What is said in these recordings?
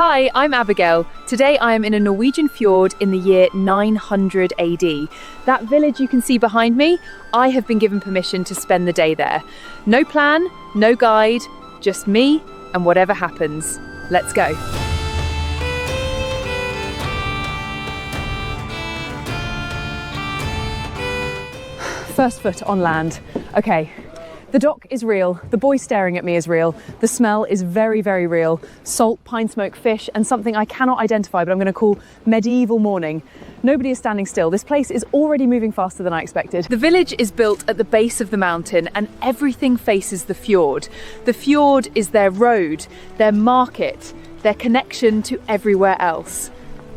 Hi, I'm Abigail. Today I am in a Norwegian fjord in the year 900 AD. That village you can see behind me, I have been given permission to spend the day there. No plan, no guide, just me and whatever happens. Let's go. First foot on land. Okay. The dock is real, the boy staring at me is real, the smell is very, very real. Salt, pine smoke, fish, and something I cannot identify, but I'm going to call medieval morning. Nobody is standing still. This place is already moving faster than I expected. The village is built at the base of the mountain and everything faces the fjord. The fjord is their road, their market, their connection to everywhere else.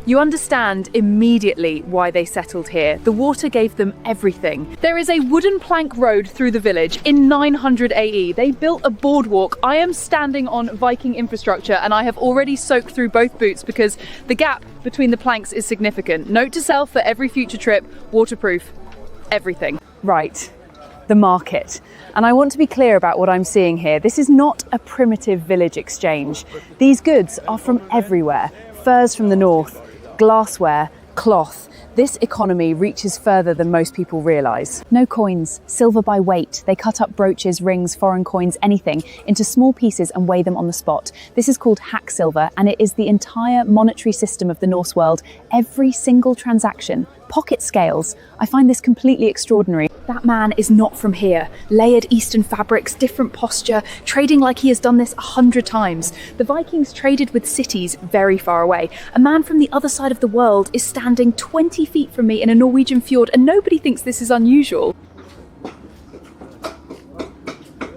You understand immediately why they settled here. The water gave them everything. There is a wooden plank road through the village in 900 AE. They built a boardwalk. I am standing on Viking infrastructure and I have already soaked through both boots because the gap between the planks is significant. Note to self for every future trip, waterproof, everything. Right, the market. And I want to be clear about what I'm seeing here. This is not a primitive village exchange. These goods are from everywhere. Furs from the north, glassware, cloth. This economy reaches further than most people realise. No coins, silver by weight. They cut up brooches, rings, foreign coins, anything, into small pieces and weigh them on the spot. This is called hacksilver, and it is the entire monetary system of the Norse world. Every single transaction. Pocket scales. I find this completely extraordinary. That man is not from here. Layered Eastern fabrics, different posture, trading like he has done this 100 times. The Vikings traded with cities very far away. A man from the other side of the world is standing 20 feet from me in a Norwegian fjord and nobody thinks this is unusual.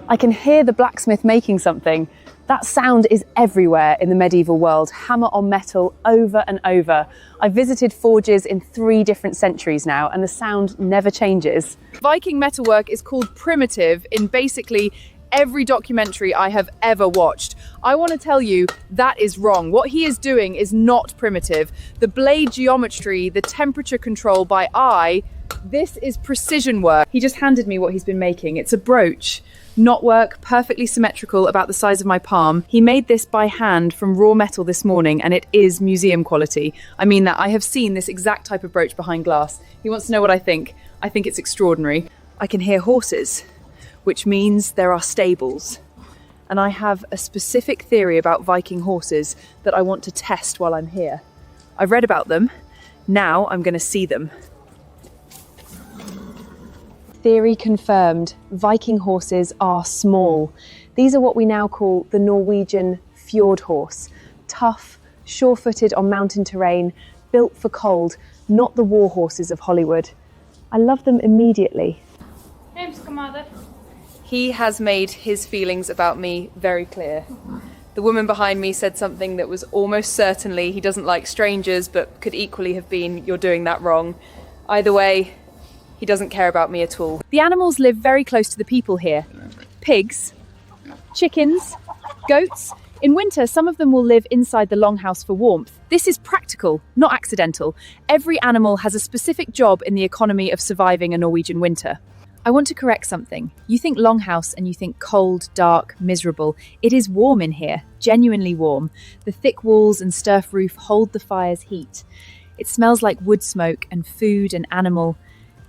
I can hear the blacksmith making something. That sound is everywhere in the medieval world, hammer on metal over and over. I've visited forges in 3 different centuries now and the sound never changes. Viking metalwork is called primitive in basically every documentary I have ever watched. I want to tell you that is wrong. What he is doing is not primitive. The blade geometry, the temperature control by eye, this is precision work. He just handed me what he's been making. It's a brooch. Knotwork, perfectly symmetrical, about the size of my palm. He made this by hand from raw metal this morning and it is museum quality. I mean that. I have seen this exact type of brooch behind glass. He wants to know what I think. I think it's extraordinary. I can hear horses, which means there are stables. And I have a specific theory about Viking horses that I want to test while I'm here. I've read about them. Now I'm going to see them. Theory confirmed. Viking horses are small. These are what we now call the Norwegian Fjord horse. Tough, sure-footed on mountain terrain, built for cold, not the war horses of Hollywood. I love them immediately. He has made his feelings about me very clear. The woman behind me said something that was almost certainly he doesn't like strangers, but could equally have been, you're doing that wrong. Either way, he doesn't care about me at all. The animals live very close to the people here. Pigs, chickens, goats. In winter, some of them will live inside the longhouse for warmth. This is practical, not accidental. Every animal has a specific job in the economy of surviving a Norwegian winter. I want to correct something. You think longhouse and you think cold, dark, miserable. It is warm in here, genuinely warm. The thick walls and sturf roof hold the fire's heat. It smells like wood smoke and food and animal.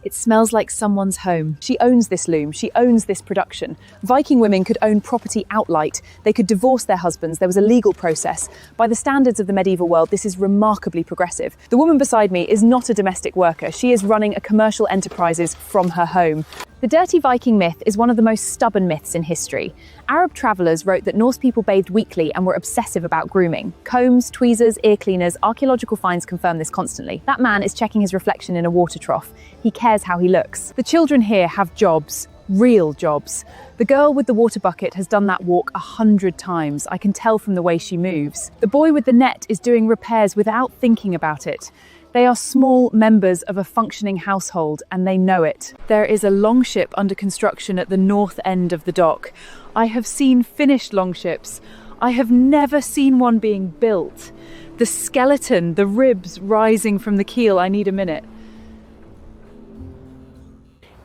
It smells like someone's home. She owns this loom. She owns this production. Viking women could own property outright. They could divorce their husbands. There was a legal process. By the standards of the medieval world, this is remarkably progressive. The woman beside me is not a domestic worker. She is running a commercial enterprises from her home. The dirty Viking myth is one of the most stubborn myths in history. Arab travellers wrote that Norse people bathed weekly and were obsessive about grooming. Combs, tweezers, ear cleaners, archaeological finds confirm this constantly. That man is checking his reflection in a water trough. He cares how he looks. The children here have jobs, real jobs. The girl with the water bucket has done that walk 100 times. I can tell from the way she moves. The boy with the net is doing repairs without thinking about it. They are small members of a functioning household and they know it. There is a longship under construction at the north end of the dock. I have seen finished longships. I have never seen one being built. The skeleton, the ribs rising from the keel, I need a minute.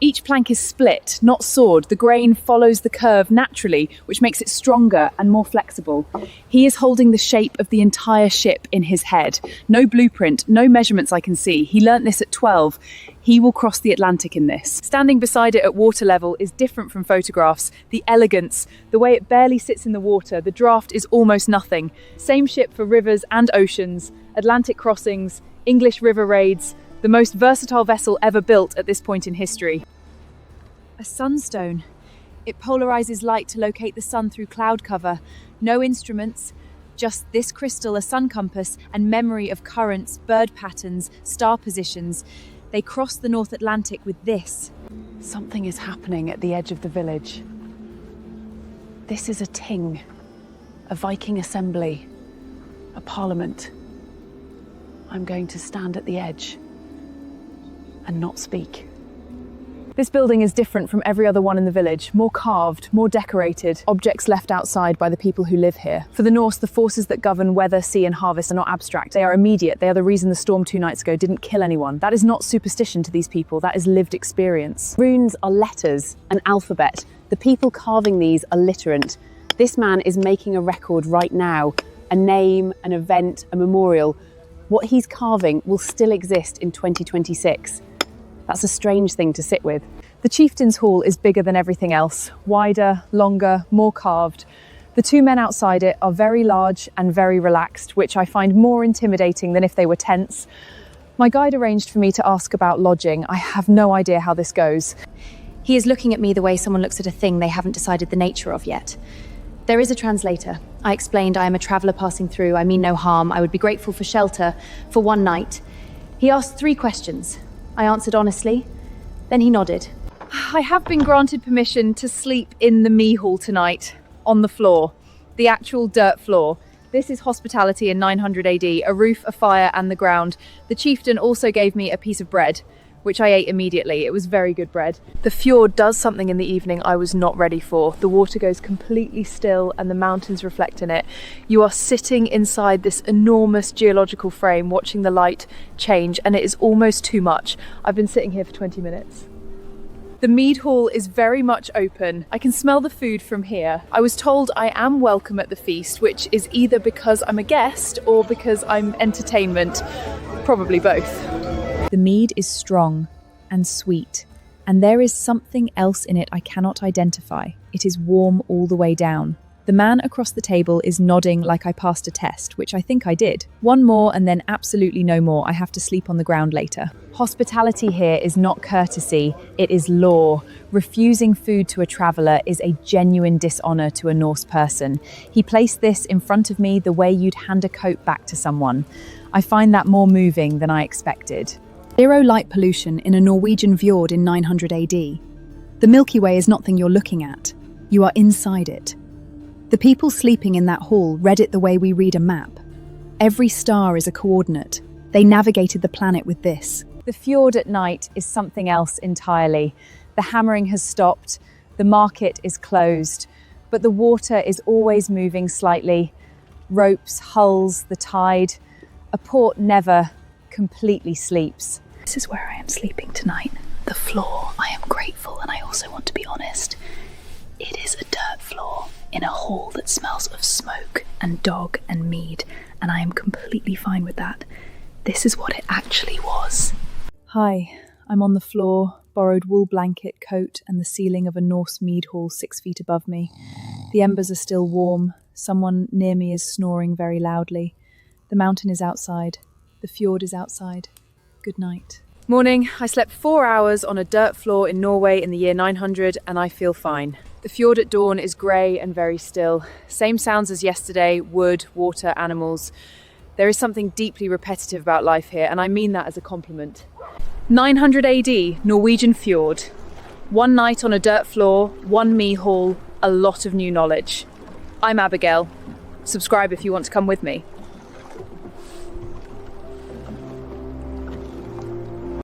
Each plank is split, not sawed. The grain follows the curve naturally, which makes it stronger and more flexible. He is holding the shape of the entire ship in his head. No blueprint, no measurements I can see. He learnt this at 12. He will cross the Atlantic in this. Standing beside it at water level is different from photographs. The elegance, the way it barely sits in the water, the draft is almost nothing. Same ship for rivers and oceans, Atlantic crossings, English river raids, the most versatile vessel ever built at this point in history. A sunstone. It polarizes light to locate the sun through cloud cover. No instruments, just this crystal, a sun compass, and memory of currents, bird patterns, star positions. They cross the North Atlantic with this. Something is happening at the edge of the village. This is a ting, a Viking assembly, a parliament. I'm going to stand at the edge and not speak. This building is different from every other one in the village, more carved, more decorated, objects left outside by the people who live here. For the Norse, the forces that govern weather, sea and harvest are not abstract. They are immediate. They are the reason the storm 2 nights ago didn't kill anyone. That is not superstition to these people, that is lived experience. Runes are letters, an alphabet. The people carving these are literate. This man is making a record right now, a name, an event, a memorial. What he's carving will still exist in 2026. That's a strange thing to sit with. The chieftains' hall is bigger than everything else, wider, longer, more carved. The 2 men outside it are very large and very relaxed, which I find more intimidating than if they were tense. My guide arranged for me to ask about lodging. I have no idea how this goes. He is looking at me the way someone looks at a thing they haven't decided the nature of yet. There is a translator. I explained I am a traveller passing through. I mean no harm. I would be grateful for shelter for 1 night. He asked 3 questions. I answered honestly. Then he nodded. I have been granted permission to sleep in the Mead hall tonight, on the floor, the actual dirt floor. This is hospitality in 900 AD, a roof, a fire and the ground. The chieftain also gave me a piece of bread, which I ate immediately. It was very good bread. The fjord does something in the evening I was not ready for. The water goes completely still and the mountains reflect in it. You are sitting inside this enormous geological frame watching the light change, and it is almost too much. I've been sitting here for 20 minutes. The Mead hall is very much open. I can smell the food from here. I was told I am welcome at the feast, which is either because I'm a guest or because I'm entertainment. Probably both. The mead is strong and sweet, and there is something else in it I cannot identify. It is warm all the way down. The man across the table is nodding like I passed a test, which I think I did. 1 more and then absolutely no more. I have to sleep on the ground later. Hospitality here is not courtesy, it is law. Refusing food to a traveller is a genuine dishonour to a Norse person. He placed this in front of me the way you'd hand a coat back to someone. I find that more moving than I expected. 0 light pollution in a Norwegian Fjord in 900 AD. The Milky Way is not the thing you're looking at. You are inside it. The people sleeping in that hall read it the way we read a map. Every star is a coordinate. They navigated the planet with this. The fjord at night is something else entirely. The hammering has stopped. The market is closed. But the water is always moving slightly. Ropes, hulls, the tide. A port never completely sleeps. This is where I am sleeping tonight. The floor. I am grateful, and I also want to be honest. It is a dirt floor in a hall that smells of smoke and dog and mead, and I am completely fine with that. This is what it actually was. Hi, I'm on the floor, borrowed wool blanket, coat, and the ceiling of a Norse mead hall 6 feet above me. The embers are still warm. Someone near me is snoring very loudly. The mountain is outside. The fjord is outside. Good night. Morning. I slept 4 hours on a dirt floor in Norway in the year 900 and I feel fine. The fjord at dawn is grey and very still. Same sounds as yesterday, wood, water, animals. There is something deeply repetitive about life here, and I mean that as a compliment. 900 AD, Norwegian Fjord. 1 night on a dirt floor, 1 Mead hall, a lot of new knowledge. I'm Abigail. Subscribe if you want to come with me.